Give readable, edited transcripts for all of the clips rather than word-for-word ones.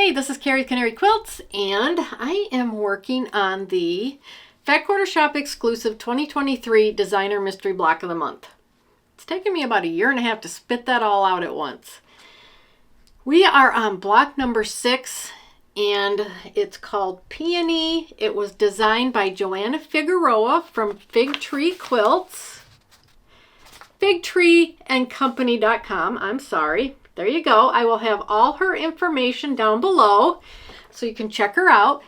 Hey, this is Canary Quilts, and I am working on the Fat Quarter Shop exclusive 2023 Designer Mystery Block of the Month. It's taken me about a year and a half to spit that all out at once. We are on block number 6, and it's called Peony. It was designed by Joanna Figueroa from Fig Tree Quilts. FigTreeandCompany.com. I'm sorry. There you go. I will have all her information down below so you can check her out.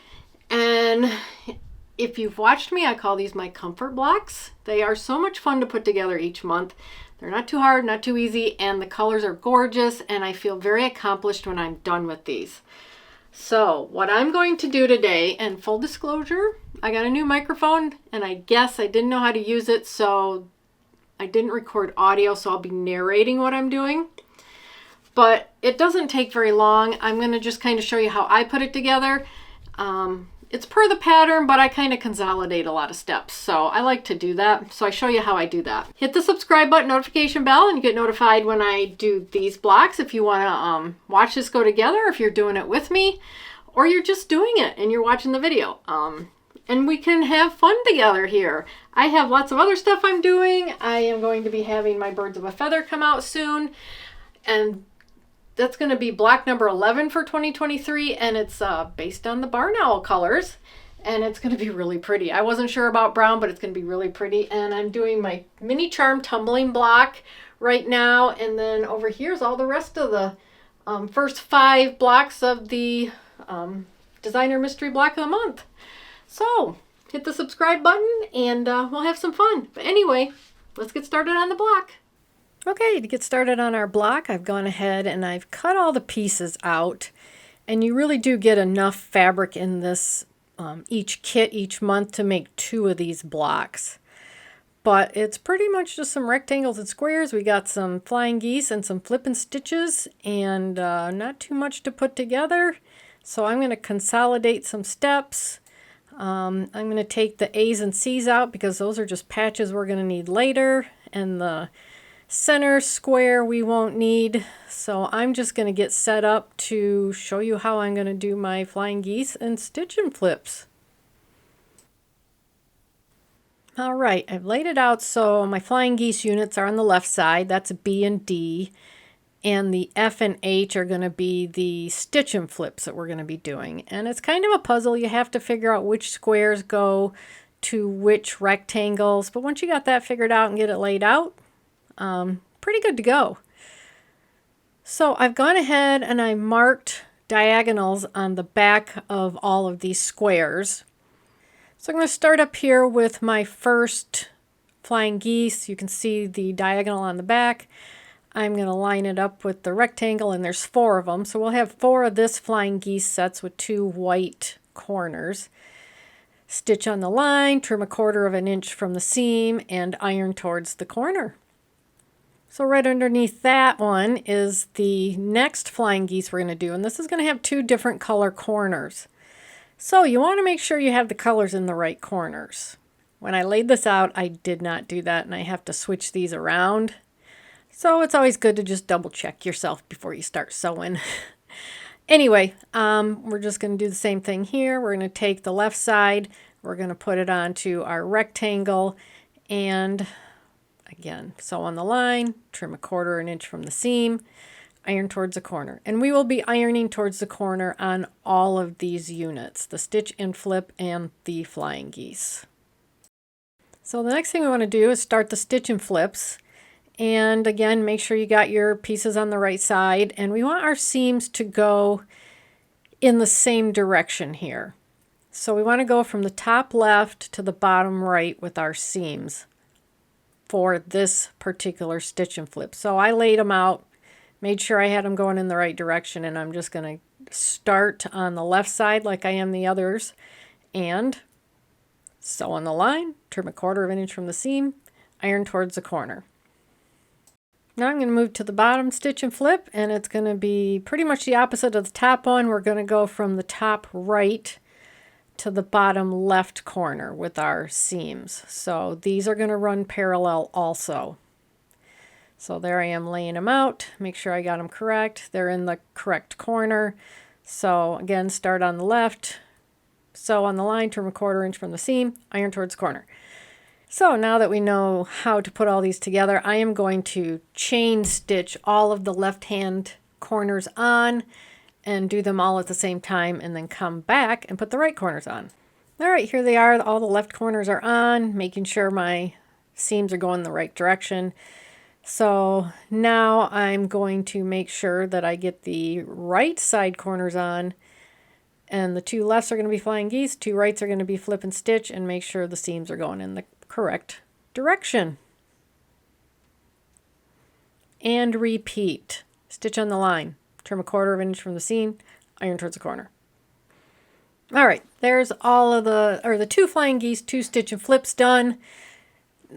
And if you've watched me, I call these my comfort blocks. They are so much fun to put together each month. They're not too hard, not too easy, and the colors are gorgeous, and I feel very accomplished when I'm done with these. So what I'm going to do today, and full disclosure, I got a new microphone, and I guess I didn't know how to use it, so I didn't record audio, so I'll be narrating what I'm doing. But it doesn't take very long. I'm going to just kind of show you how I put it together. It's per the pattern, but I kind of consolidate a lot of steps. So I like to do that. So I show you how I do that. Hit the subscribe button, notification bell, and you get notified when I do these blocks. If you want to watch this go together, if you're doing it with me, or you're just doing it and you're watching the video. And we can have fun together here. I have lots of other stuff I'm doing. I am going to be having my Birds of a Feather come out soon. And that's going to be block number 11 for 2023, and it's based on the barn owl colors, and it's going to be really pretty. I wasn't sure about brown, but it's going to be really pretty. And I'm doing my mini charm tumbling block right now, and then over here's all the rest of the first 5 blocks of the Designer Mystery Block of the Month. So hit the subscribe button, and we'll have some fun. But anyway, let's get started on the block. Okay, to get started on our block, I've gone ahead and I've cut all the pieces out, and you really do get enough fabric in this each kit each month to make 2 of these blocks. But it's pretty much just some rectangles and squares. We got some flying geese and some flip and stitches, and not too much to put together. So I'm going to consolidate some steps. I'm going to take the A's and C's out because those are just patches we're going to need later, and the center square we won't need. So I'm just going to get set up to show you how I'm going to do my flying geese and stitch and flips. All right, I've laid it out so my flying geese units are on the left side. That's a B and D. And the F and H are going to be the stitch and flips that we're going to be doing. And it's kind of a puzzle. You have to figure out which squares go to which rectangles. But once you got that figured out and get it laid out, pretty good to go. So I've gone ahead and I marked diagonals on the back of all of these squares. So I'm going to start up here with my first flying geese. You can see the diagonal on the back. I'm going to line it up with the rectangle, and there's 4 of them. So we'll have 4 of this flying geese sets with 2 white corners. Stitch on the line, trim 1/4 of an inch from the seam, and iron towards the corner. So right underneath that one is the next flying geese we're going to do, and this is going to have 2 different color corners. So you want to make sure you have the colors in the right corners. When I laid this out, I did not do that, and I have to switch these around. So it's always good to just double check yourself before you start sewing. Anyway, we're just going to do the same thing here. We're going to take the left side, we're going to put it onto our rectangle, and again, sew on the line, trim 1/4 an inch from the seam, iron towards the corner. And we will be ironing towards the corner on all of these units, the stitch and flip and the flying geese. So the next thing we want to do is start the stitch and flips. And again, make sure you got your pieces on the right side. And we want our seams to go in the same direction here. So we want to go from the top left to the bottom right with our seams for this particular stitch and flip. So I laid them out, made sure I had them going in the right direction, and I'm just going to start on the left side like I am the others, and sew on the line, trim 1/4 of an inch from the seam, iron towards the corner. Now I'm going to move to the bottom stitch and flip, and it's going to be pretty much the opposite of the top one. We're going to go from the top right to the bottom left corner with our seams. So these are going to run parallel also. So there I am laying them out. Make sure I got them correct. They're in the correct corner. So again, start on the left, sew on the line, trim 1/4 inch from the seam, iron towards corner. So now that we know how to put all these together, I am going to chain stitch all of the left hand corners on and do them all at the same time, and then come back and put the right corners on. All right, here they are. All the left corners are on, making sure my seams are going the right direction. So now I'm going to make sure that I get the right side corners on, and the 2 lefts are going to be flying geese, 2 rights are going to be flip and stitch, and make sure the seams are going in the correct direction. And repeat. Stitch on the line, trim 1/4 inch from the seam, iron towards the corner. All right, there's all of the 2 flying geese, 2 stitch and flips done.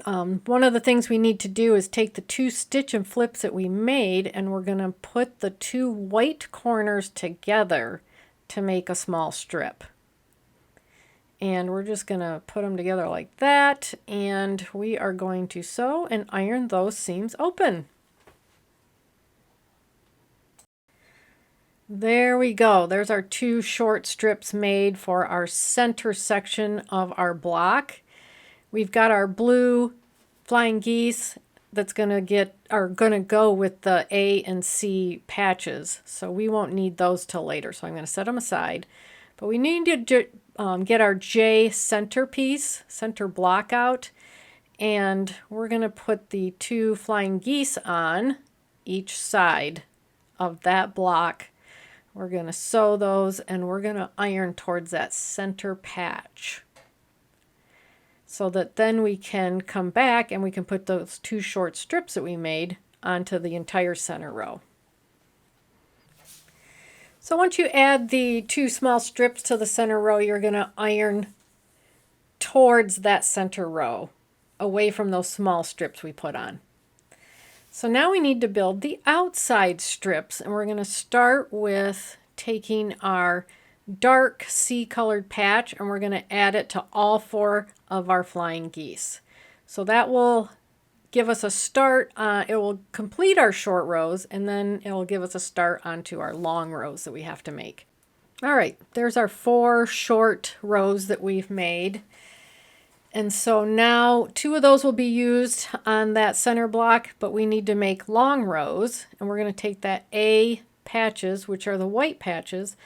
One of the things we need to do is take the 2 stitch and flips that we made, and we're going to put the 2 white corners together to make a small strip. And we're just going to put them together like that, and we are going to sew and iron those seams open. There we go. There's our 2 short strips made for our center section of our block. We've got our blue flying geese that's going to go with the A and C patches. So we won't need those till later. So I'm going to set them aside. But we need to get our J center block out. And we're going to put the 2 flying geese on each side of that block. We're going to sew those, and we're going to iron towards that center patch, so that then we can come back and we can put those 2 short strips that we made onto the entire center row. So once you add the 2 small strips to the center row, you're going to iron towards that center row, away from those small strips we put on. So now we need to build the outside strips, and we're going to start with taking our dark sea-colored patch, and we're going to add it to all 4 of our flying geese. So that will give us a start. It will complete our short rows, and then it will give us a start onto our long rows that we have to make. All right, there's our 4 short rows that we've made. And so now 2 of those will be used on that center block, but we need to make long rows, and we're going to take that A patches, which are the white patches,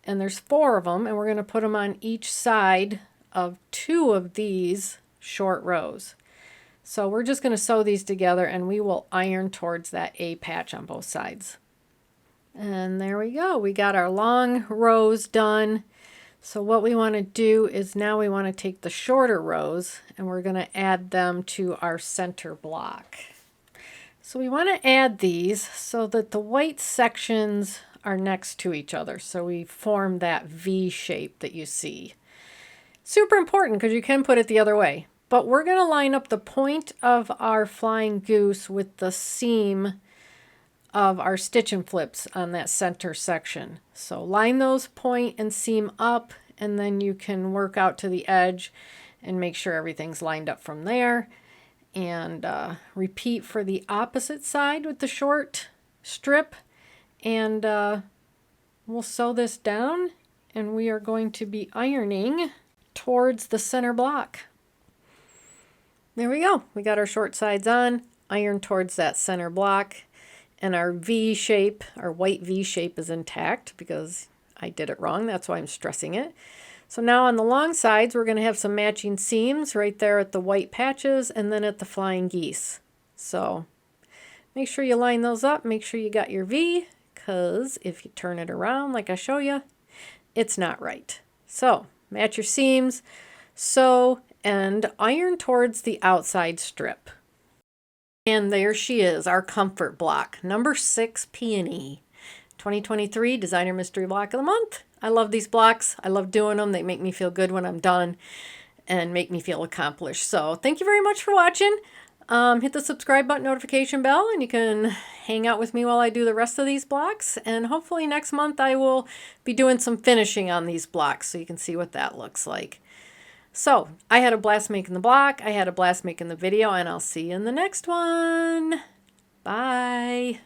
and there's 4 of them, and we're going to put them on each side of 2 of these short rows. So we're just going to sew these together, and we will iron towards that A patch on both sides. And there we go. We got our long rows done. So what we want to do is now we want to take the shorter rows, and we're going to add them to our center block. So we want to add these so that the white sections are next to each other, so we form that V shape that you see. Super important, because you can put it the other way. But we're going to line up the point of our flying goose with the seam of our stitch and flips on that center section. So line those point and seam up, and then you can work out to the edge and make sure everything's lined up from there. And repeat for the opposite side with the short strip, and we'll sew this down, and we are going to be ironing towards the center block. There we go. We got our short sides on, iron towards that center block, and our V shape, our white V shape, is intact because I did it wrong. That's why I'm stressing it. So now on the long sides, we're going to have some matching seams right there at the white patches and then at the flying geese. So make sure you line those up. Make sure you got your V, because if you turn it around like I show you, it's not right. So match your seams, sew, and iron towards the outside strip. And there she is, our comfort block, number 6, Peony. 2023 Designer Mystery Block of the Month. I love these blocks. I love doing them. They make me feel good when I'm done and make me feel accomplished. So thank you very much for watching. Hit the subscribe button, notification bell, and you can hang out with me while I do the rest of these blocks. And hopefully next month I will be doing some finishing on these blocks so you can see what that looks like. So I had a blast making the block. I had a blast making the video, and I'll see you in the next one. Bye.